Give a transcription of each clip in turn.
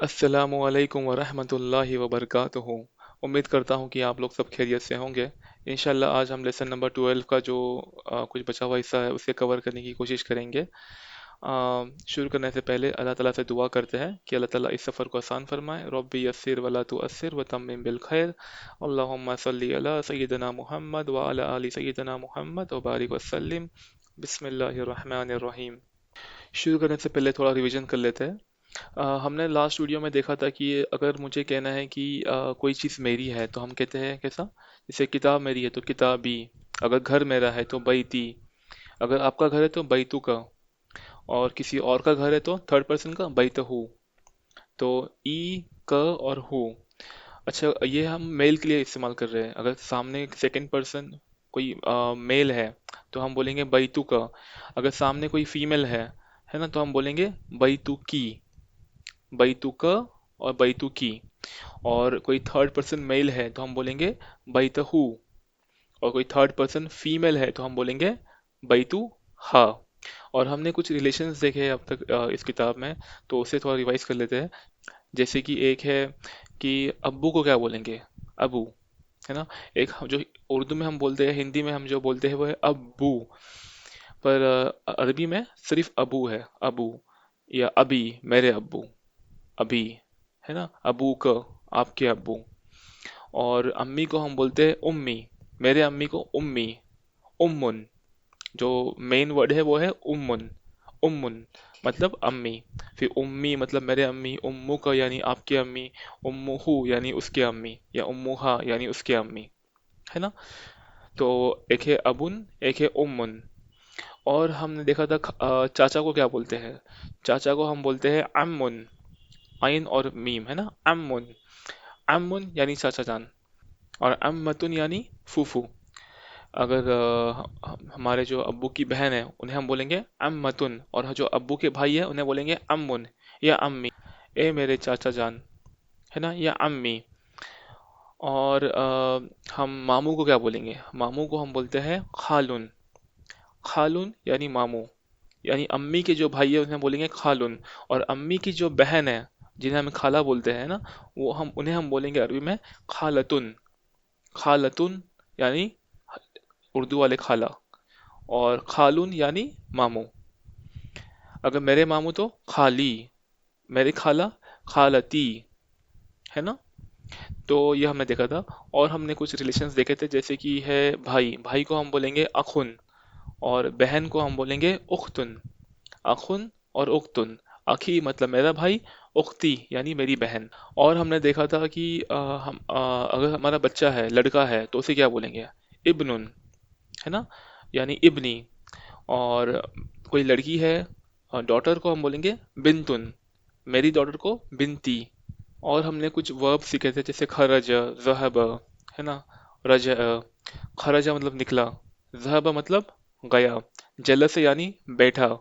अस्सलामु अलैकुम वरहमतुल्लाहि वबरकातुहू। उम्मीद करता हूँ कि आप लोग सब खैरियत से होंगे। इंशाल्लाह आज हम लेसन नंबर 12 का जो कुछ बचा हुआ हिस्सा है उसे कवर करने की कोशिश करेंगे। शुरू करने से पहले अल्लाह ताला से दुआ करते हैं कि अल्लाह ताला इस सफ़र को आसान फरमाए। रब्बी यस्सिर वला तुअस्सिर व तम्मिम बिल खैर। अल्लाहुम्मा सल्ली अला सय्यिदना मुहम्मद व अला आलि सय्यिदना मुहम्मद व बारिक वसल्लिम। बिस्मिल्लाहिर रहमानिर रहीम। शुरू करने से पहले थोड़ा रिवीजन कर लेते हैं। हमने लास्ट वीडियो में देखा था कि अगर मुझे कहना है कि कोई चीज़ मेरी है तो हम कहते हैं कैसा। जैसे किताब मेरी है तो किताबी। अगर घर मेरा है तो बैती। अगर आपका घर है तो बैतु का। और किसी और का घर है तो थर्ड पर्सन का बैतहू। तो ई क और हु। अच्छा, ये हम मेल के लिए इस्तेमाल कर रहे हैं। अगर सामने सेकंड पर्सन कोई मेल है तो हम बोलेंगे बैतु का। अगर सामने कोई फीमेल है ना, तो हम बोलेंगे बैतु की। बैतुक और बैतु की। और कोई थर्ड पर्सन मेल है तो हम बोलेंगे बैतहू। और कोई थर्ड पर्सन फीमेल है तो हम बोलेंगे बैतु हा। और हमने कुछ रिलेशंस देखे हैं अब तक इस किताब में। तो उसे थोड़ा रिवाइज कर लेते हैं। जैसे कि एक है कि अब्बू को क्या बोलेंगे। अबू। है ना। एक जो उर्दू में हम बोलते हैं, हिंदी में हम जो बोलते हैं वो है अब्बू। पर अरबी में सिर्फ अबू है। अबू या अबी, मेरे अब्बू। अभी। है ना। अबू का, आपके अब्बू। और अम्मी को हम बोलते हैं उम्मी। मेरे अम्मी को उम्मी। उम्मुन। जो मेन वर्ड है वो है उम्मुन। उम्मुन मतलब अम्मी। फिर उम्मी मतलब मेरे अम्मी। उम्मू का यानी आपके अम्मी। उम्मुहू यानी उसके अम्मी, या उम्मुहा यानी उसके अम्मी। है ना। तो एक है अबुन, एक है उम्मुन। और हमने देखा था चाचा को क्या बोलते हैं। चाचा को हम बोलते हैं अम्मुन। आइन और मीम, है ना। अम्मुन। अम्मुन यानी चाचा जान। और अम्मतुन यानी फूफू। अगर हमारे जो अब्बू की बहन है उन्हें हम बोलेंगे अम्मतुन, और जो अब्बू के भाई है उन्हें बोलेंगे अम्मुन या अम्मी। ए मेरे चाचा जान। है ना, या अम्मी। और हम मामू को क्या बोलेंगे। मामू को हम बोलते हैं खालुन। खालुन यानी मामू। यानी अम्मी के जो भाई है उन्हें बोलेंगे खालुन। और अम्मी की जो बहन है जिन्हें हम खाला बोलते हैं ना, वो हम उन्हें हम बोलेंगे अरबी में खालतुन। खालतुन यानी उर्दू वाले खाला। और खालून यानी मामू। अगर मेरे मामू तो खाली। मेरी खाला खालती। है ना। तो ये हमने देखा था। और हमने कुछ रिलेशंस देखे थे, जैसे कि है भाई। भाई को हम बोलेंगे अखुन। और बहन को हम बोलेंगे उख्तुन। अखुन और उख्तुन। अखी मतलब मेरा भाई। उख्ती यानी मेरी बहन। और हमने देखा था कि अगर हमारा बच्चा है, लड़का है, तो उसे क्या बोलेंगे। इब्नुन। है ना। यानी इब्नी। और कोई लड़की है, डॉटर को हम बोलेंगे बिंतुन। मेरी डॉटर को बिनती। और हमने कुछ वर्ब सीखे थे, जैसे खरज, ज़हब। है ना। रज। खरजा मतलब निकला। ज़हब मतलब गया। जलस यानी बैठा।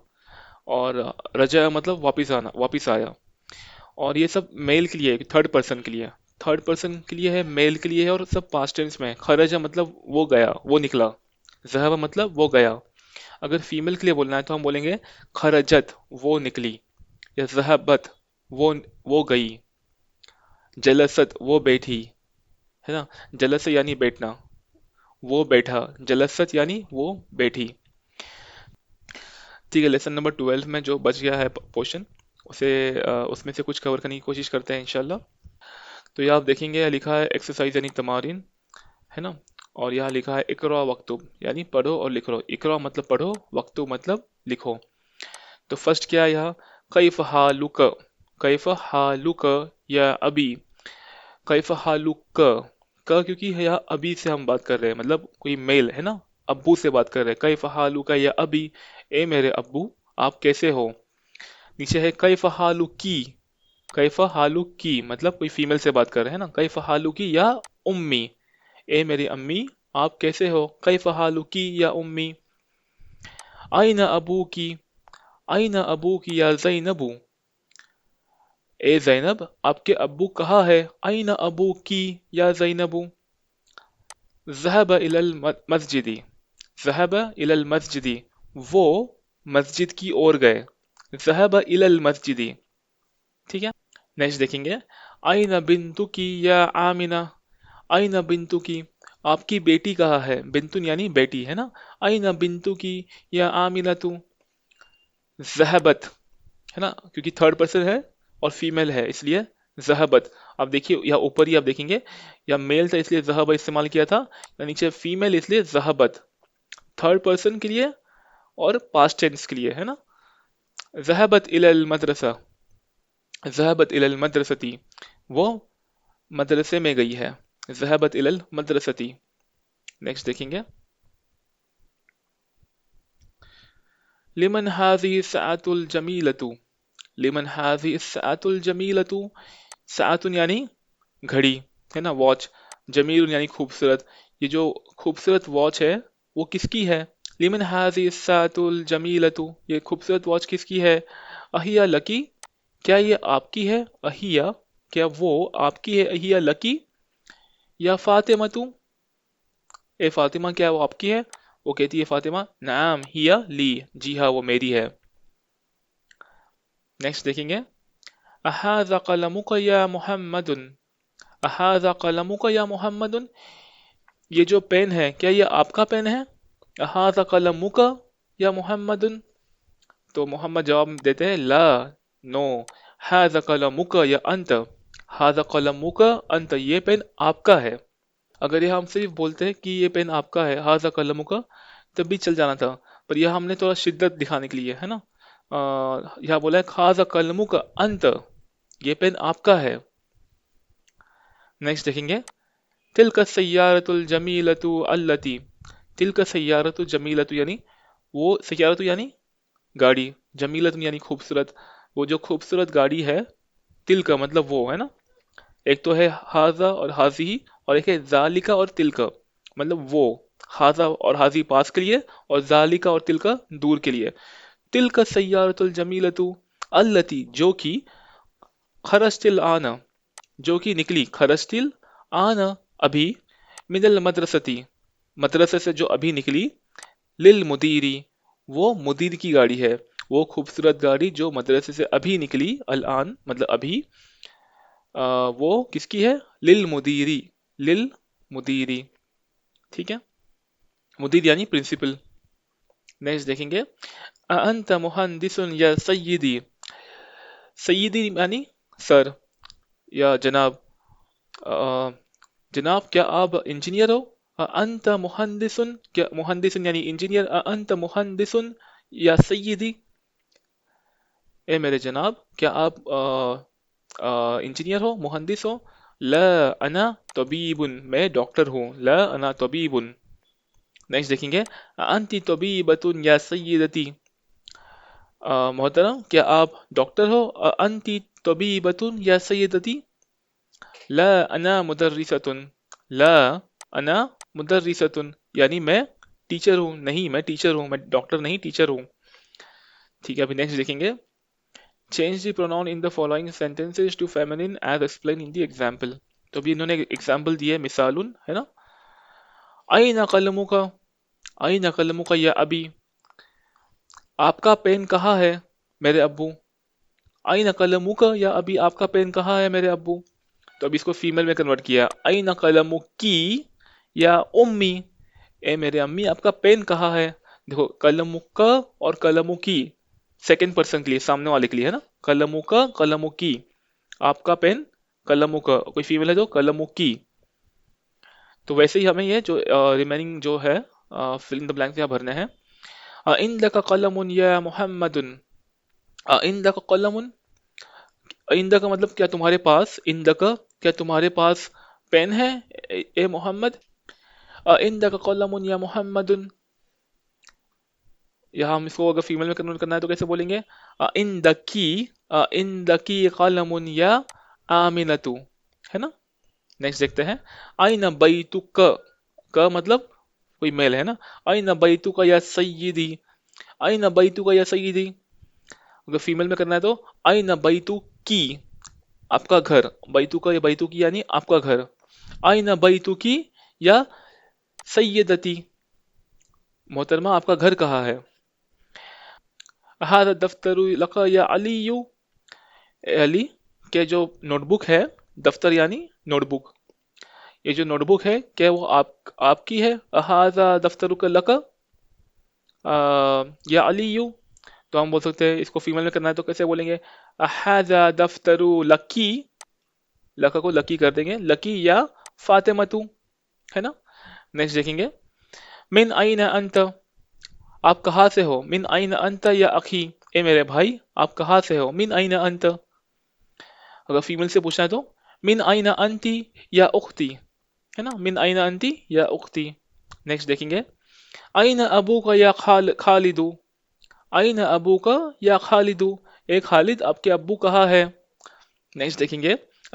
और रजा मतलब वापिस आना, वापिस आया। और ये सब मेल के लिए, थर्ड पर्सन के लिए। थर्ड पर्सन के लिए है, मेल के लिए है, और सब पास्ट टेंस में है। खरजा मतलब वो गया, वो निकला। ज़हब मतलब वो गया। अगर फीमेल के लिए बोलना है तो हम बोलेंगे खरजत, वो निकली। या ज़हबत, वो गई। जलसत, वो बैठी। है ना। जलस यानी बैठना। वो बैठा। जलसत यानी वो बैठी। ठीक है, लेसन नंबर 12 में जो बच गया है पोर्शन, उसे उसमें से कुछ कवर करने की कोशिश करते हैं इंशाल्लाह। तो ये आप देखेंगे, यहाँ लिखा है एक्सरसाइज यानी तमारीन। है ना। और यहाँ लिखा है इकरा वक्तुब यानी पढ़ो और लिखो। इकरा मतलब पढ़ो, वक्तुब मतलब लिखो। तो फर्स्ट क्या है यहाँ। कैफ हालुक। कैफ हालुक या अभी। कैफ हालुक का, क्योंकि यहाँ अभी से हम बात कर रहे हैं, मतलब कोई मेल है ना। अब्बू से बात कर रहे हैं। कैफ हालुक या अभी। ए मेरे अब्बू, आप कैसे हो। नीचे है कैफ हालुकी। कैफ हालुकी मतलब कोई फीमेल से बात कर रहे हैं ना। कैफ हालुकी या उम्मी। ए मेरी अम्मी, आप कैसे हो। कैफ हालुकी या उम्मी। आइना अबू की। आइना अबू की या जैनबू। ए जैनब, आपके अब्बू कहाँ है। आइना अबू की या जैनबू। ज़हब इलल मस्जिदी। ज़हब इलल मस्जिदी, वो मस्जिद की ओर गए। ज़हब इलल मस्जिदी। ठीक है। नेक्स्ट देखेंगे, आइना बिन्तु की या आमिना, आइना बिन्तु की, आपकी बेटी कहाँ है, बिन्तुन यानी बेटी है ना, आइना बिन्तु की या आमिना तू, जहबत है ना, क्योंकि थर्ड पर्सन है और फीमेल है इसलिए जहबत। अब देखिए यहाँ ऊपर ही आप देखेंगे, या मेल था इसलिए जहब इस्तेमाल किया था, या नीचे फीमेल इसलिए जहबत, थर्ड पर्सन के लिए और पास्ट टेंस के लिए है ना। जहबत इलल मदरसा, जहबत इलल मदरसती, वो मदरसे में गई है, जहबत इलल मदरसती। नेक्स्ट देखेंगे, लिमन हाजी सआतुल जमीलतु, लिमन हाजी सआतुल जमीलतु, सआतुन यानी घड़ी है ना, वॉच, जमील यानी खूबसूरत, ये जो खूबसूरत वॉच है वो किसकी है, लिमन हाजी सआतुल जमीलतु, ये खूबसूरत वॉच किसकी है, अहिया लकी, क्या ये आपकी है, अहिया क्या वो आपकी है, अहिया लकी, या फातिमतु, ए फातिमा क्या वो आपकी है, वो कहती है फातिमा नाम हिया ली, जी हाँ वो मेरी है। नेक्स्ट देखेंगे, अहाज़ा कलमुका या मुहम्मदुन, अहाज़ा कलमुका या मुहम्मदुन, ये जो पेन है क्या ये आपका पेन है, अहाज़ा कलमुका या मुहम्मदुन, तो मोहम्मद जवाब देते हैं ला, नो, हाज़ा कलमुका या अंत, हाज़ा कलमुका अंत, ये पेन आपका है। अगर ये हम सिर्फ बोलते हैं कि ये पेन आपका है, हाज़ा कलमुका, तब भी चल जाना था, पर यह हमने थोड़ा शिद्दत दिखाने के लिए है ना, यहाँ बोला है खाजा कलमुका अंत, ये पेन आपका है। नेक्स्ट देखेंगे, तिलका सय्यारतुल जमीलतु अल्लती, तिलका सय्यारतु जमीलतु यानी वो, सय्यारतु यानी गाड़ी, जमीलतु यानी खूबसूरत, वो जो खूबसूरत गाड़ी है, तिलका मतलब वो है ना, एक तो है हाजा और हाजी, और एक है जालिका और तिलका, मतलब वो, हाजा और हाजी पास के लिए और जालिका और तिलका दूर के लिए। तिलका सय्यारतुल जमीलतु अल्लती, जो कि खरस्तिल आना, जो कि निकली, खरस्तिल आना अभी, मिनल मदरसती, मदरसे से जो अभी निकली, लिल मुदीरी, वो मुदीर की गाड़ी है, वो खूबसूरत गाड़ी जो मदरसे से अभी निकली, अल आन मतलब अभी, वो किसकी है, लिल मुदीरी, लिल मुदीरी, ठीक है, मुदीर यानी प्रिंसिपल। नेक्स्ट देखेंगे, अंत मुहंदिसुन या सय्यदी, सय्यदी यानी सर या जनाब, अ, जनाब क्या आप इंजीनियर हो, अंत मुहंदिसुन, क्या मुहंदिसुन यानी इंजीनियर, अंत मुहंदिसुन या सय्यदी, ए मेरे जनाब क्या आप इंजीनियर हो, मुहंदिस हो, ला अना तबीबुन, मैं डॉक्टर हूँ, ला अना तबीबुन। नेक्स्ट देखेंगे, अंती तबीबतुन या सय्यदती, मोहतरम क्या आप डॉक्टर हो, अंती तबीबतुन या सय्यदती, ला अना मुदर्रिसतुन, ला अना मुदर्रिसतुन यानी मैं टीचर हूँ, नहीं मैं टीचर हूँ, मैं डॉक्टर नहीं टीचर हूँ। ठीक है, अभी नेक्स्ट देखेंगे, change the pronoun in the following sentences to feminine as explain in the example. तो अभी इन्होंने एग्जाम्पल दिए मिसालुन है ना, आईना कलमुका, आईना कलमुका या अभी, आपका पेन कहाँ है मेरे अब्बू, आईना कलमुका या अभी, आपका पेन कहाँ है मेरे अब्बू। तो अभी इसको फीमेल में कन्वर्ट किया, आईना कलमुकी या उम्मी, ए मेरे अम्मी आपका पेन कहाँ है। देखो कलमुका और कलमुकी सेकंड पर्सन के लिए, सामने वाले के लिए है ना, कलमुका कलमुकी, आपका पेन कलमुका, कोई फीमेल है तो कलमुकी। तो वैसे ही हमें ये जो रिमेनिंग जो है फिल इन द ब्लैंक्स यहाँ भरने हैं। इंदक कलमुन या मुहम्मदुन, इंदक कलमुन, इंदक का मतलब क्या तुम्हारे पास, इंदक क्या तुम्हारे पास पेन है, ए मोहम्मद, इंदक कलमुन या मुहम्मदुन, यहाँ हम इसको अगर फीमेल में कन्वर्ट करना है तो कैसे बोलेंगे, इंदकी, इंदकी कलमुन या आमिनतु, है ना। नेक्स्ट देखते हैं, आइना बैतुक, का मतलब कोई मेल है ना, आइना बैतुक या सय्यदी, आइना बैतुक या सय्यदी, अगर फीमेल में करना है तो आइना बैतु की, आपका घर, बैतु का या बैतु की यानी आपका घर, आइना बैतु की या सैयदती, मोहतरमा आपका घर कहाँ है। हादा दफ्तरु लका या अली, अली कि जो नोटबुक है, दफ्तर यानी नोटबुक, ये जो नोटबुक है क्या वो आपकी है? अहाजा दफ्तरुक लका या अलीयू? तो हम बोल सकते हैं, इसको फीमेल में करना है तो कैसे बोलेंगे? अहाजा दफ्तरु लकी, लका को लकी कर देंगे, लकी या फातिमतु, है ना। नेक्स्ट देखेंगे, मिन आइना अंत, आप कहाँ से हो? मिन आइना अंत या अखी, ए मेरे भाई आप कहाँ से हो? मिन आइना अंत। अगर फीमेल से पूछना है तो मिन आइना अंती या उख्ती, है ना, मिन आइना अंती या उख्ती। नेक्स्ट देखेंगे, आइना अबू का या खालिदू, आइना अबू का या खालिदू, ए खालिद आपके अब्बू कहाँ है? नेक्स्ट देखेंगे,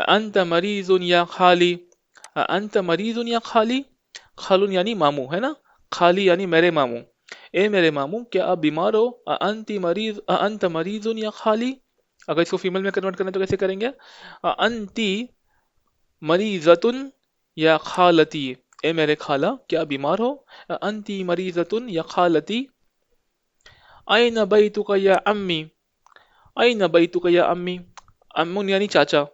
अंत मरीजुन या खाली, अंत मरीजुन या खाली, खालून यानी मामू, है ना, खाली यानी मेरे मामू, ए मेरे मामू क्या आप बीमार हो? अंती मरीज, अंत मरीजुन या खाली। अगर इसको फीमेल में कन्वर्ट करना है तो कैसे करेंगे? अंती मरीजतुन या खालती, ए मेरे खाला क्या बीमार हो? अंती मरीजतुन या खालती। आइना बैतुका या अम्मी, आइना बैतुका या अम्मी, अम्मुन यानी चाचा,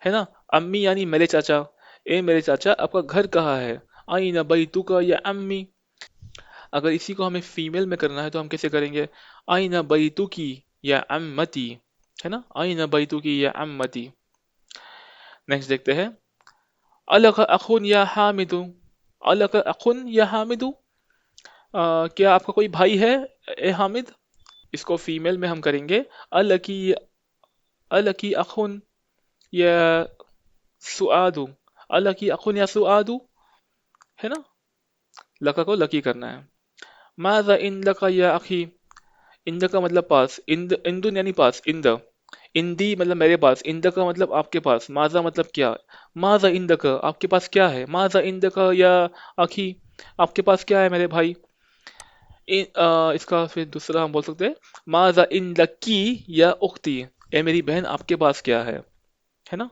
है ना, अम्मी यानी मेरे चाचा, ए मेरे चाचा आपका घर कहाँ है? आइना बैतुका या अम्मी। अगर इसी को हमें फीमेल में करना है तो हम कैसे करेंगे? आइना बैतुकी या अम्मती, है ना, आइना बैतुकी या अम्मती। नेक्स्ट देखते हैं, अलग अखुन या हामिदु, अलग अखुन या हामिदु, क्या आपका कोई भाई है ए हामिद? इसको फीमेल में हम करेंगे, अलकी, अलकी अखुन या सुआदु, अलकी अखुन या सुआदु, है ना, लका को लकी करना है। माजा इंदका या अखी, इंद का मतलब पास, इंदुन यानी पास, इंदी मतलब मेरे पास, इंद का मतलब आपके पास, माजा मतलब क्या, माजा इंद का आपके पास क्या है? माजा इंद का या आखी, आपके पास क्या है मेरे भाई? इसका फिर दूसरा हम बोल सकते हैं, माजा इंद की या उख्ती, ए मेरी बहन आपके पास क्या है ना।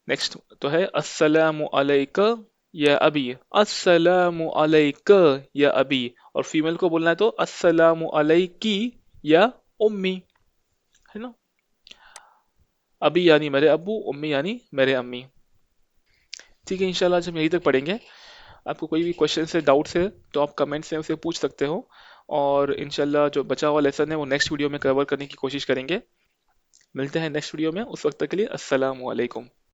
नेक्स्ट तो है, अस्सलामु अलैका या अबी, अस्सलामु अलैका या अबी, और फीमेल को बोलना है तो अस्सलामु अलैकी या उम्मी, है ना। अबी यानी मेरे अब्बू, उम्मी यानी मेरे अम्मी। ठीक है, इंशाल्लाह आज हम यहीं तक पढ़ेंगे। आपको कोई भी क्वेश्चन से डाउट्स है तो आप कमेंट्स में उसे पूछ सकते हो, और इंशाल्लाह जो बचा हुआ लेसन है वो नेक्स्ट वीडियो में कवर करने की कोशिश करेंगे। मिलते हैं नेक्स्ट वीडियो में, उस वक्त तक के लिए अस्सलाम वालेकुम।